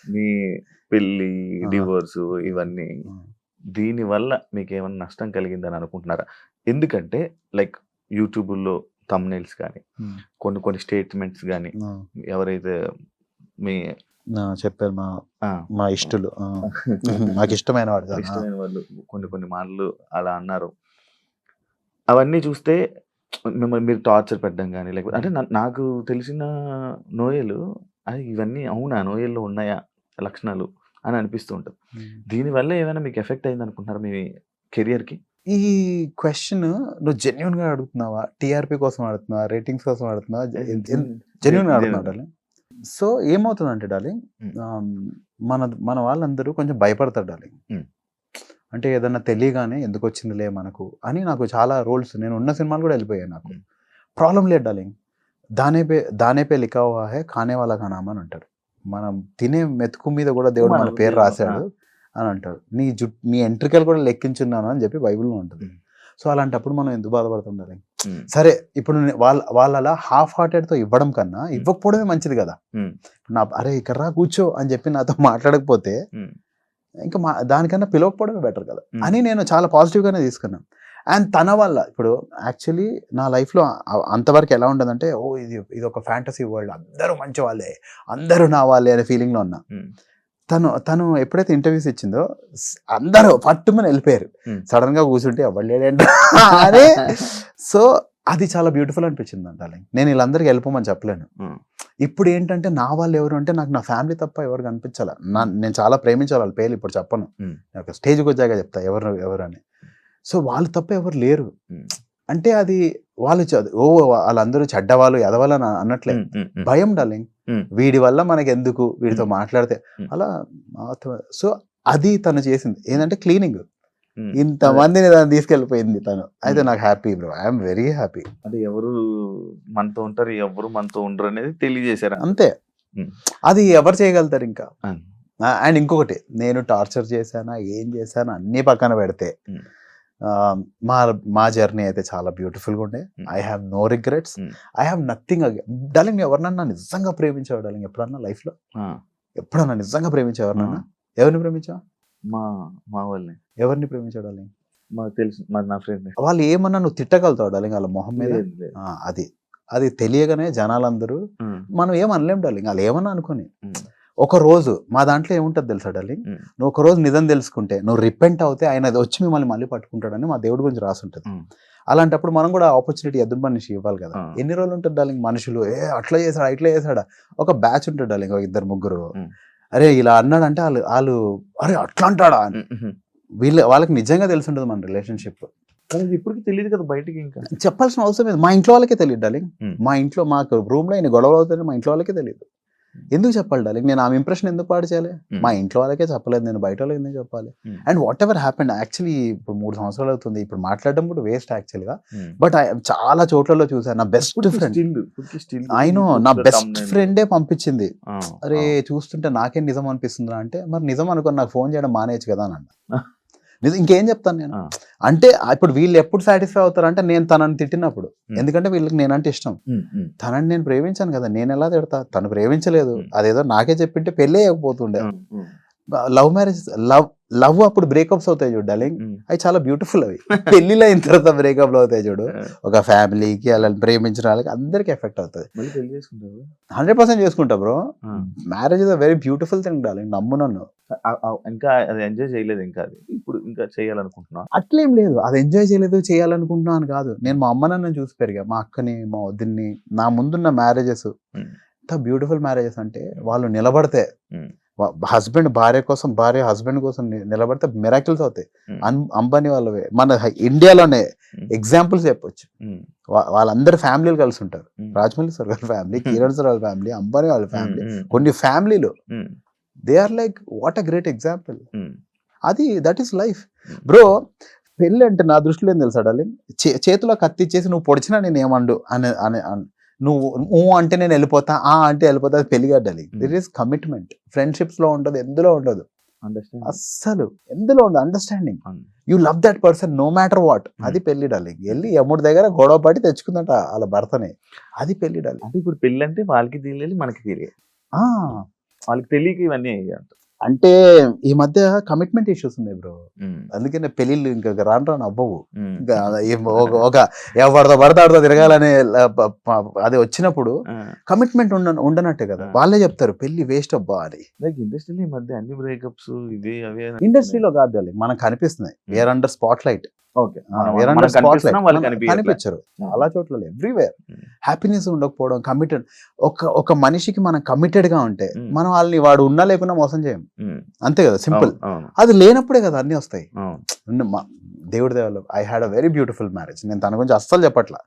మీ పెళ్లి, ఆ! డివోర్స్ ఇవన్నీ ఆ! దీనివల్ల మీకేమన్నా నష్టం కలిగిందని అనుకుంటున్నారా? ఎందుకంటే లైక్ యూట్యూబుల్లో థంబ్‌నెయిల్స్ గాని, హ్మ్. కొన్ని కొన్ని స్టేట్మెంట్స్ గాని, ఆ! ఎవరైతే మీ చెప్పారు ఆ! మా ఇష్టులు. నాకిష్టమైన వాడు కదా! ఇష్టమైన వాళ్ళు కొన్ని కొన్ని మాటలు అలా అన్నారు. అవన్నీ చూస్తే మిమ్మల్ని మీరు టార్చర్ పెట్టడం గాని, లేకపోతే అంటే నాకు తెలిసిన నోయలు ఇవన్నీ అవునా! నోయల్లో ఉన్నాయా లక్షణాలు అని అనిపిస్తూ ఉంటది. హ్మ్. దీనివల్ల ఏమైనా మీకు ఎఫెక్ట్ అయిందనుకుంటున్నారా మీ కెరియర్‌కి? ఈ క్వెషన్ నువ్వు జెన్యూన్‌గా అడుగుతున్నావా? టీఆర్‌పీ కోసం అడుగుతున్నావా? రేటింగ్స్ కోసం అడుగుతున్నావా? జెన్యూన్‌గా అడుగుతున్నావా డార్లింగ్? సో, ఏమవుతుందంటే డార్లింగ్ హ్మ్. ఆహ్, మన మన వాళ్ళందరూ కొంచెం భయపడతారు డార్లింగ్. హ్మ్. అంటే ఏదన్నా తెలియగానే ఎందుకొచ్చిందిలే మనకు అని నాకు చాలా రోల్స్ నేను ఉన్న సినిమాలు కూడా వెళ్ళిపోయాయి నాకు. హ్మ్. ప్రాబ్లమ్ లేదు డార్లింగ్. దానే పే లిఖా హువా హై ఖానే వాలా కా నామ్ అని అంటాడు. మనం తినే మెతుకు మీద కూడా దేవుడు మన మనకు పేరు దేవుడు రాసాడు అని అంటాడు. నీ ఎంట్రికలు కూడా లెక్కించున్నాను అని చెప్పి బైబిల్‌లో ఉంటది. హ్మ్. సో, అలాంటప్పుడు మనం ఎందుకు బాధపడుతాం డార్లింగ్? హ్మ్. సరే ఇప్పుడు వాళ్ళలా హాఫ్ హార్టెడ్‌తో ఇవ్వడం కన్నా ఇవ్వకపోవడమే మంచిది కదా! హ్మ్. అరే ఇక్కడ రా కూర్చో అని చెప్పి నాతో మాట్లాడకపోతే హ్మ్. ఇంకా దానికన్నా పిలవకపోవడమే బెటర్ కదా! హ్మ్. అని నేను చాలా పాజిటివ్‌గానే తీసుకున్నాను. అండ్ తన వల్ల ఇప్పుడు యాక్చువల్లీ నా లైఫ్‌లో అంతవరకు ఎలా ఉండదంటే ఓహ్! ఇదొక ఫ్యాంటసీ వరల్డ్ అందరూ మంచివాళ్ళే, అందరూ నా వాళ్ళే అనే ఫీలింగ్‌లో ఉన్నా. హ్మ్. తను ఎప్పుడైతే ఇంటర్వ్యూస్ ఇచ్చిందో అందరూ పట్టుమని వెళ్ళిపోయారు. హ్మ్. సడెన్‌గా కూర్చుంటే ఎవడు లేడేంట్రా అని. సో, అది చాలా బ్యూటిఫుల్ అనిపించింది డార్లింగ్. నేను వీళ్ళందరికి వెళ్ళిపోమని చెప్పలేను. హ్మ్. ఇప్పుడు ఏంటంటే నా వాళ్ళు ఎవరు అంటే నాకు నా ఫ్యామిలీ తప్ప ఎవరు కనిపించాల. నేను చాలా ప్రేమించే వాళ్ళ పేర్లు ఇప్పుడు చెప్పను. హ్మ్. ఒక స్టేజ్‌కి వచ్చాక చెప్తా ఎవరని. సో, వాళ్ళు తప్ప ఎవరు లేరు. హ్మ్. అంటే అది వాళ్ళు వాళ్ళందరూ చెడ్డవాళ్ళు, ఎదవలు అని అనట్లే. హ్మ్. హ్మ్. హ్మ్. భయం డార్లింగ్. హ్మ్. వీడి వల్ల మనకెందుకు? వీడితో మాట్లాడితే హ్మ్. అలా సో, అది తను చేసింది. ఏందంటే క్లీనింగ్. హ్మ్. అదే. ఇంతమందిని తను తీసుకెళ్ళిపోయింది తను. అయితే హ్మ్. నాకు happy bro. I am very happy. అంటే ఎవరు మనతో ఉంటారు, ఎవరు మనతో ఉండరనేది తెలియజేశారంటారు. అంతే. హ్మ్. అది ఎవరు చేయగలుగుతారు ఇంకా? ఆ! అండ్ ఇంకొకటి నేను టార్చర్ చేశానా, ఏం చేశానా అన్నీ పక్కన పెడితే హ్మ్. ఆహ్, మా మా జర్నీ అయితే చాలా బ్యూటిఫుల్‌గా ఉండే. Hmm. I have no regrets. Hmm. I have nothing darling ఎవరినన్నా నిజంగా ప్రేమించావా డార్లింగ్ ఎప్పుడన్నా లైఫ్‌లో? ఆ! ఎప్పుడన్నా నిజంగా ప్రేమించావా ఆ! ఎవరినన్నా? ఎవరిని ప్రేమించావు? మా మా వాళ్ళే. ఎవరిని ప్రేమించావు డార్లింగ్? మాకు తెలుసు. మరి నా ఫ్రెండే. వాళ్ళు ఏమన్నా నువ్వు తిట్టగలుగుతావా డార్లింగ్ ఆళ్ళ మొహం మీద? లేదు. లేదు. అది. అది తెలియగానే జనాలందరూ హ్మ్. మనం ఏమి అనలేం డార్లింగ్. ఆళ్ళేమన్నా అనుకోని. హ్మ్. ఒక రోజు మా దాంట్లో ఏముంటది తెలుసా డార్లింగ్? హ్మ్. నువ్వు ఒక రోజు నిజం తెలుసుకుంటే, నువ్వు రిపెంట్ అవుతే ఆయన అది వచ్చి మిమ్మల్ని మళ్ళీ పట్టుకుంటాడని మా దేవుడి గురించి రాసుంటది. హ్మ్. అలాంటప్పుడు మనం కూడా ఆపర్చునిటీ ఎదురు మనిషి ఇవ్వాలి కదా! ఆ! ఎన్ని రోజులు ఉంటది డార్లింగ్ మనుషులు అట్లా చేసాడా, ఇట్లా చేసాడా ఒక బ్యాచ్ ఉంటది డార్లింగ్. ఒక ఇద్దరు ముగ్గురు. హ్మ్. అరే ఇలా అన్నాడంటే ఆళ్ళు అరే అట్లా అంటాడా అని. హుహు. వాళ్ళకి నిజంగా తెలిసుంటది మన రిలేషన్‌షిప్. కానీ అది ఇప్పటికి తెలీదు కదా బయటికి ఇంకా. చెప్పాల్సిన అవసరం లేదు. మా ఇంట్లో వాళ్ళకే తెలీదు డార్లింగ్. హ్మ్. మా ఇంట్లో మాకు రూమ్‌లో ఇన్ని గొడవలు అవుతాయని మా ఇంట్లో వాళ్ళకే తెలీదు. ఎందుకు చెప్పాలి డార్లింగ్? నేను ఆమె ఇంప్రెషన్ ఎందుకు పాడు చేయాలి? హ్మ్. మా ఇంట్లో వాళ్ళకే చెప్పలేదు. నేను బయటోళ్ళకి ఎందుకు చెప్పాలి? హ్మ్. And what ever happened actually ఇప్పుడు 3 సంవత్సరాలు అవుతుంది. ఇప్పుడు మాట్లాడడం కూడా వేస్ట్ యాక్చువల్‌గా. హ్మ్. బట్ చాలా చోట్లలో చూసాను. నా బెస్ట్ ఫ్రెండ్ ఇప్పటికి స్టిల్ ఐ నో నా యూట్యూబ్‌లో బెస్ట్ థంబ్‌నెయిల్. ఫ్రెండే పంపించింది. ఆ! అరే! ఆ! చూస్తుంటే నాకేం నిజం అనిపిస్తుందిరా అంటే, మరి నిజం అనుకోని నాకు ఫోన్ చేయడం మానేయొచ్చు కదా! అని అన్నా. ఇంకేం చెప్తాను నేను? ఆ! అంటే ఇప్పుడు వీళ్ళు ఎప్పుడు సాటిస్ఫై అవుతారంటే నేను తనని తిట్టినప్పుడు. హ్మ్. ఎందుకంటే వీళ్ళకి నేనంటే ఇష్టం. హ్మ్. హ్మ్. తనని నేను ప్రేమించాను కదా! నేనెలా తిడతా? తను ప్రేమించలేదు. హ్మ్. అదేదో నాకే చెప్పింటే పెళ్ళే అవ్వకపోతుండే. హ్మ్. హ్మ్. లవ్ మ్యారేజెస్ లవ్ అప్పుడు బ్రేకప్స్ అవుతాయి చూడు డార్లింగ్. హ్మ్. అవి చాలా బ్యూటిఫుల్ అవి. పెళ్ళిళ్ళు అయిన తర్వాత బ్రేకప్‌లు అవుతాయి చూడు. ఆ! ఒక ఫ్యామిలీకి ఆళ్ళని ప్రేమించిన వాళ్ళకి అందరికి ఎఫెక్ట్ అవుతది. మళ్ళీ పెళ్లి చేసుకుంటావా? 100% చేసుకుంటా బ్రో. ఆ! Marriage is a very beautiful thing darling. నమ్ము నన్ను. ఇంకా అది ఎంజాయ్ చేయలేదు ఇంకా అది. ఇప్పుడు ఇంకా చేయాలనుకుంటున్నావా? అట్లేం లేదు. అది ఎంజాయ్ చేయలేదు, చేయాలనుకుంటున్నా అని కాదు. నేను మా అమ్మ నాన్నని చూసి పెరిగా. మా అక్కని, మా వదిన్ని, నా ముందున్న మ్యారేజెస్ హ్మ్. ఎంత బ్యూటిఫుల్ మ్యారేజెస్ అంటే వాళ్ళు నిలబడితే హ్మ్. హస్బెండ్ భార్య కోసం, భార్య హస్బెండ్ కోసం నిలబడితే మిరాకిల్స్ అవుతాయి. హ్మ్. అంబానీ వాళ్ళవే. మన ఇండియాలోనే హ్మ్. ఎగ్జాంపుల్స్ చెప్పొచ్చు. హ్మ్. వాళ్ళందరూ ఫ్యామిలీలు కలిసి ఉంటారు. హ్మ్. రాజమౌళి సార్ వాళ్ళ ఫ్యామిలీ, కిరణ్ సార్ వాళ్ళ ఫ్యామిలీ, అంబానీ వాళ్ళ హ్మ్. Family, hmm. కొన్ని ఫ్యామిలీలు hmm. They are like what a great example. Hmm. అది that is life. Hmm. Bro పెళ్లి అంటే నా దృష్టిలో ఏం తెలుసా డార్లింగ్? చేతిలో కత్తి ఇచ్చేసి నువ్వు పొడిచినా నేను ఏమండు అని అని అన్ నువ్వు అంటే నేను వెళ్ళిపోతా, అంటే వెళ్ళిపోతా అది పెళ్లి కాదు డార్లింగ్. There is commitment. ఫ్రెండ్‌షిప్స్‌లో ఉంటది, ఎందులో ఉండదు. అండర్‌స్టాండ్. అస్సలు ఎందులో ఉండదు అండర్‌స్టాండింగ్. అవును. You love that person no matter what. Hmm. అది పెళ్లి డార్లింగ్. ఎళ్లి యముడి దగ్గర గొడవ పడి తెచ్చుకుందట ఆళ్ళ భర్తని. అది పెళ్లి డార్లింగ్. అంటే ఇప్పుడు పెళ్ళంటే వాళ్ళకి తెలియాలి, మనకి తెలియాలి. ఆ! వాళ్ళకి తెలియక ఇవన్నీ అయ్యాయి. అంటే ఈ మధ్య కమిట్మెంట్ ఇష్యూస్ ఉన్నాయి బ్రో, అందుకనే పెళ్ళిళ్ళు ఇంకా రాను రాను అవ్వవు. ఇంకా ఒక ఎవరితో పడతాడుతో తిరగాలనే అది వచ్చినప్పుడు కమిట్మెంట్ ఉండనట్టే కదా, వాళ్ళే చెప్తారు పెళ్లి వేస్ట్ అబ్బా అని. లైక్ ఇండస్ట్రీలో ఈ మధ్య అన్ని బ్రేకప్స్ ఇవే అవే. ఇండస్ట్రీలో కాదు మనకు కనిపిస్తున్నాయి, where under spotlight. Okay, కనిపించరు చాలా చోట్ల, ఎవ్రీవేర్. హ్యాపీనెస్ ఉండకపోవడం, కమిటెడ్. ఒక మనిషికి మనం కమిటెడ్ గా ఉంటే మనం వాళ్ళని వాడు ఉన్నా లేకున్నా మోసం చేయం, అంతే కదా, సింపుల్. అది లేనప్పుడే కదా అన్ని వస్తాయి. దేవుడి దేవాలు I had a very beautiful marriage. నేను తన గురించి అస్సలు చెప్పట్లా,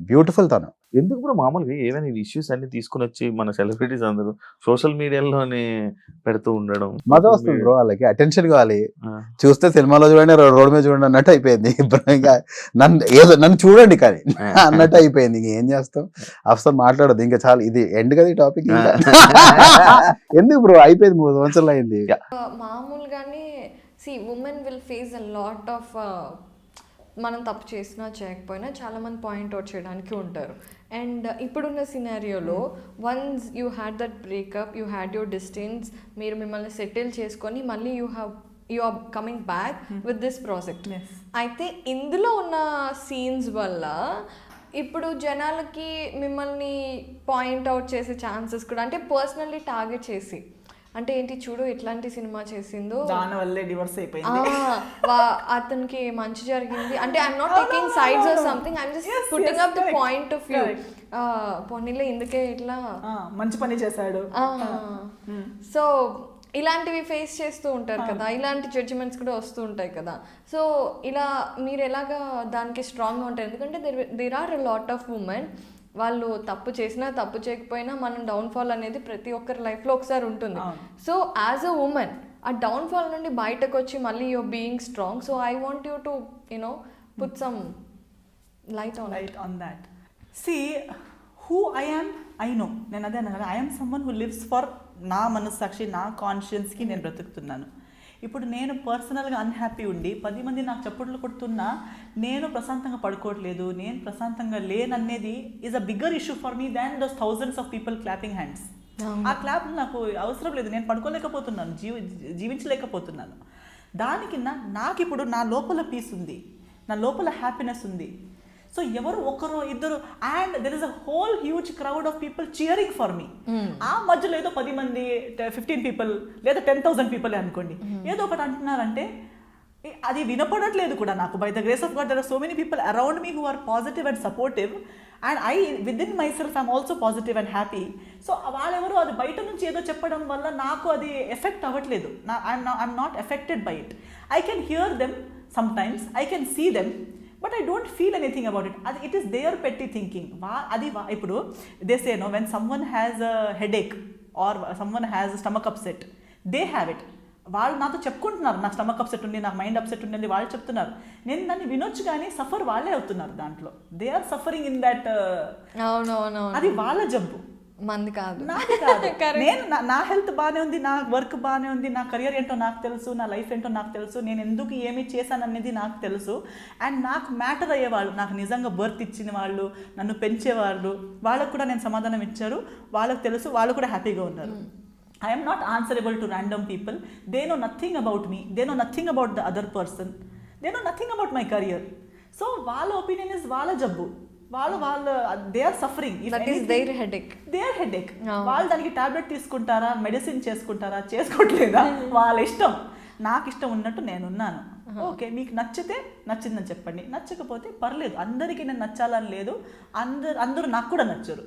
బ్యూటిఫుల్ తను. ఎందుకు బ్రో మామూలుగా ఏమైనా ఇష్యూస్ అన్ని తీసుకుని వచ్చి మన సెలబ్రిటీస్ అందరూ సోషల్ మీడియాలోనే పెడుతూ ఉండడం? మజా వస్తుంది బ్రో, వాళ్ళకి అటెన్షన్ కావాలి. చూస్తే సినిమాలో చూడండి, రోడ్ మీద చూడండి అన్నట్టు అయిపోయింది. ఇంకా నన్ను చూడండి కానీ అన్నట్టు అయిపోయింది. ఇంక ఏం చేస్తాం, అసలు మాట్లాడదు ఇంకా, చాలా ఇది ఎండ్ కదా ఈ టాపిక్. ఎందుకు బ్రో, అయిపోయింది, 3 సంవత్సరాలు అయింది. మామూలుగానే women will face a lot of, మనం తప్పు చేసినా చేయకపోయినా చాలామంది పాయింట్ అవుట్ చేయడానికి ఉంటారు. అండ్ ఇప్పుడున్న సినారియోలో once you had that breakup, you had your distance, మీరు మిమ్మల్ని సెటిల్ చేసుకొని మళ్ళీ you are coming back with this project. అయితే ఇందులో ఉన్న సీన్స్ వల్ల ఇప్పుడు జనాలకి మిమ్మల్ని పాయింట్ అవుట్ చేసే ఛాన్సెస్ కూడా, అంటే పర్సనల్లీ టార్గెట్ చేసి, అంటే ఏంటి చూడు ఎట్లాంటి సినిమా చేసిందో, దానివల్లే డివోర్స్ అయిపోయింది, అతనికి మంచి జరిగింది, అంటే I'm not taking sides or something, I'm just putting up the point of view. పోనీలే ఇందుకే ఇట్లా మంచి పని చేశాడు. సో ఇలాంటివి ఫేస్ చేస్తూ ఉంటారు కదా, ఇలాంటి జడ్జిమెంట్స్ కూడా వస్తూ ఉంటాయి కదా. సో ఇలా మీరు ఎలాగా దానికి స్ట్రాంగ్గా ఉంటారు? ఎందుకంటే there are a lot of women, వాళ్ళు తప్పు చేసినా తప్పు చేయకపోయినా మనం డౌన్ఫాల్ అనేది ప్రతి ఒక్కరి లైఫ్లో ఒకసారి ఉంటుంది. సో యాజ్ అ ఉమెన్ ఆ డౌన్ఫాల్ నుండి బయటకు వచ్చి మళ్ళీ you're being strong. So I want you to put some light on that. See who I am, I know. నేను అదే అన్నా కదా, I am someone who lives for నా మనస్సాక్షి, నా కాన్షియన్స్కి నేను బ్రతుకుతున్నాను. ఇప్పుడు నేను పర్సనల్గా అన్హ్యాపీ ఉండి 10 మంది నాకు చప్పట్లు కొడుతున్నా నేను ప్రశాంతంగా పడుకోవట్లేదు, నేను ప్రశాంతంగా లేననేది is a bigger issue for me than those thousands of people clapping hands. ఆ క్లాప్ నాకు అవసరం లేదు, నేను పడుకోలేకపోతున్నాను, జీవించలేకపోతున్నాను. దానికి నాకు ఇప్పుడు నా లోపల పీస్ ఉంది, నా లోపల హ్యాపీనెస్ ఉంది. సో ఎవరు ఒకరు ఇద్దరు, and there is a whole huge crowd of people cheering for me. ఆ మధ్యలో ఏదో 10 మంది 15 పీపుల్ లేదా 10,000 పీపుల్ అనుకోండి ఏదో ఒకటి అంటున్నారంటే అది వినపడట్లేదు కూడా నాకు. By the grace of God there are so many people around me who are positive and supportive, and I within myself I'm also positive and happy. So వాళ్ళెవరు అది బయట నుంచి ఏదో చెప్పడం వల్ల నాకు అది ఎఫెక్ట్ అవ్వట్లేదు. I'm not affected by it. I can hear them sometimes, I can see them, but I don't feel anything about it. అది ఇట్ ఈస్ దేర్ పెట్టి థింకింగ్. ఇప్పుడు they say no, when someone has a headache or someone has stomach upset, they have it. వాళ్ళు నాతో చెప్పుకుంటున్నారు, నాకు stomach upset ఉంది, నాకు mind upset ఉంది, వాళ్ళు చెప్తున్నారు. నేను దాన్ని వినొచ్చు కానీ సఫర్ వాళ్ళే అవుతున్నారు దాంట్లో. They are suffering in that. అది వాళ్ళ జబ్బు, మంది కాదు, నాది కాదు. నేను నా హెల్త్ బాగానే ఉంది, నా వర్క్ బాగానే ఉంది, నా కెరియర్ ఏంటో నాకు తెలుసు, నా లైఫ్ ఏంటో నాకు తెలుసు, నేను ఎందుకు ఏమి చేశాను అనేది నాకు తెలుసు. అండ్ నాకు మ్యాటర్ అయ్యేవాళ్ళు, నాకు నిజంగా బర్త్ ఇచ్చిన వాళ్ళు, నన్ను పెంచేవాళ్ళు, వాళ్ళకు కూడా నేను సమాధానం ఇచ్చారు, వాళ్ళకు తెలుసు, వాళ్ళు కూడా హ్యాపీగా ఉన్నారు. I am not answerable to random people. They know nothing about me. They know nothing about the other person. They know nothing about my career. So వాళ్ళ opinion is వాళ్ళ జబ్బు. వాళ్ళు they are suffering. That is their headache. Their headache. వాళ్ళు దానికి tablet తీసుకుంటారా, medicine చేసుకుంటారా, చేసుకోవట్లేదా, వాళ్ళ ఇష్టం. నాకు ఇష్టం ఉన్నట్టు నేనున్నాను. ఓకే, మీకు నచ్చితే నచ్చిందని చెప్పండి, నచ్చకపోతే పర్లేదు. అందరికీ నేను నచ్చాలని లేదు, అందరూ నాకు కూడా నచ్చరు.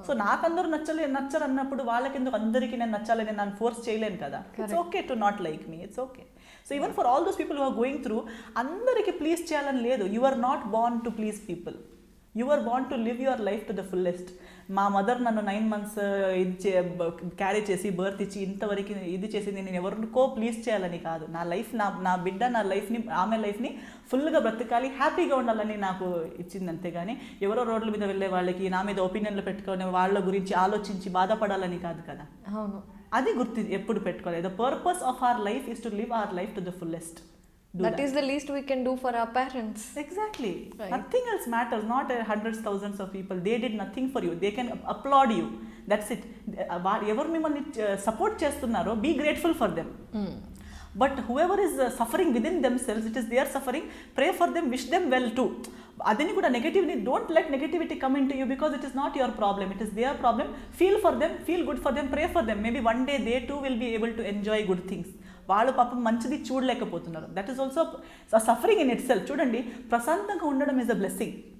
సో నాకు అందరూ నచ్చరు అన్నప్పుడు వాళ్ళకి ఎందుకు అందరికీ నేను నచ్చాలని నన్ను ఫోర్స్ చేయలేను కదా. It's okay to not like me, it's okay. So even for all those people who are going through, అందరికీ ప్లీజ్ చేయాలని లేదు. You are not born to please people, you are born to live your life to the fullest. మా mother నన్ను 9 months carry చేసి birth ఇచ్చి ఇంతవరకు ఇది చేసింది నేను ఎవరికో ప్లీజ్ చేయాలని కాదు. నా లైఫ్, నా బిడ్డ నా లైఫ్ని, ఆమె లైఫ్ని ఫుల్గా బ్రతకాలి, హ్యాపీగా ఉండాలని నాకు ఇచ్చింది. అంతేగాని ఎవరో రోడ్ల మీద వెళ్ళే వాళ్ళకి నా మీద ఒపీనియన్లు పెట్టుకొని వాళ్ళ గురించి ఆలోచించి బాధపడాలని కాదు కదా. అవును, అది ఎప్పుడు పెట్టుకోవాలి. The purpose of our life is to live our life to the fullest. That is the least we can do for our parents. Exactly. Right. Nothing else matters. Not hundreds, thousands of people. They did nothing for you. They can applaud you. That's it. ఎవరు మిమ్మల్ని support చేస్తున్నారో be grateful for them. But whoever is suffering within them cells, it is they are suffering, pray for them, wish them well too. అదని కూడా నెగటివ్ని, don't let negativity come in to you, because it is not your problem, it is their problem. Feel for them, feel good for them, pray for them. Maybe one day they too will be able to enjoy good things. వాళ్ళు పాపం మంచిది చూడలేకపోతున్నారు. That is also suffering in itself. చూడండి, ప్రశాంతంగా ఉండడం is a blessing.